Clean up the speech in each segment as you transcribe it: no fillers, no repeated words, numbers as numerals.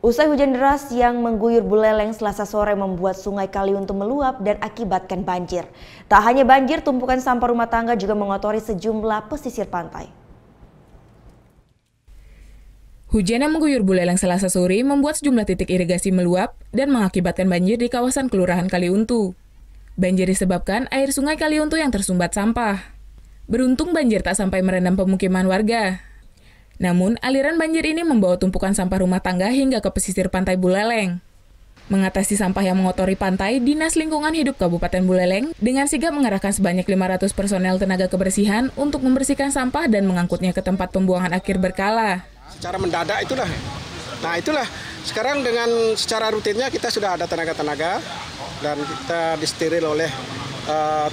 Usai hujan deras yang mengguyur Buleleng Selasa sore membuat Sungai Kaliuntu meluap dan akibatkan banjir. Tak hanya banjir, tumpukan sampah rumah tangga juga mengotori sejumlah pesisir pantai. Hujan yang mengguyur Buleleng Selasa sore membuat sejumlah titik irigasi meluap dan mengakibatkan banjir di kawasan Kelurahan Kaliuntu. Banjir disebabkan air Sungai Kaliuntu yang tersumbat sampah. Beruntung banjir tak sampai merendam pemukiman warga. Namun, aliran banjir ini membawa tumpukan sampah rumah tangga hingga ke pesisir pantai Buleleng. Mengatasi sampah yang mengotori pantai, Dinas Lingkungan Hidup Kabupaten Buleleng dengan sigap mengerahkan sebanyak 500 personel tenaga kebersihan untuk membersihkan sampah dan mengangkutnya ke tempat pembuangan akhir berkala. Secara mendadak itulah. Nah itulah, sekarang dengan secara rutinnya kita sudah ada tenaga-tenaga dan kita disteril oleh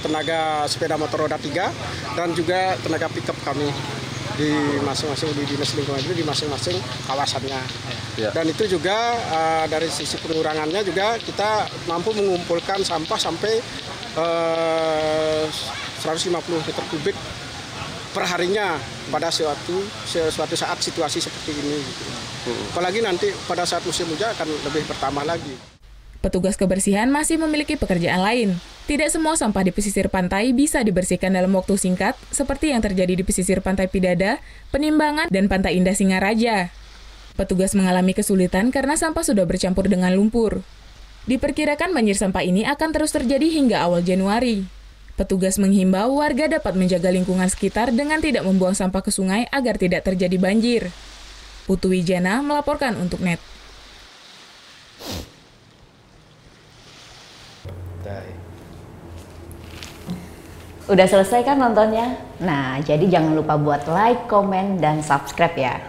tenaga sepeda motor roda 3 dan juga tenaga pickup kami di masing-masing di Dinas Lingkungan itu di masing-masing kawasannya. Ya. Dan itu juga dari sisi pengurangannya juga kita mampu mengumpulkan sampah sampai 150 meter kubik per harinya pada suatu saat situasi seperti ini. Apalagi nanti pada saat musim hujan akan lebih bertambah lagi. Petugas kebersihan masih memiliki pekerjaan lain. Tidak semua sampah di pesisir pantai bisa dibersihkan dalam waktu singkat, seperti yang terjadi di pesisir Pantai Pidada, Penimbangan, dan Pantai Indah Singaraja. Petugas mengalami kesulitan karena sampah sudah bercampur dengan lumpur. Diperkirakan banjir sampah ini akan terus terjadi hingga awal Januari. Petugas menghimbau warga dapat menjaga lingkungan sekitar dengan tidak membuang sampah ke sungai agar tidak terjadi banjir. Putu Wijana melaporkan untuk NET. Udah selesai kan nontonnya? Nah, jadi jangan lupa buat like, komen, dan subscribe ya.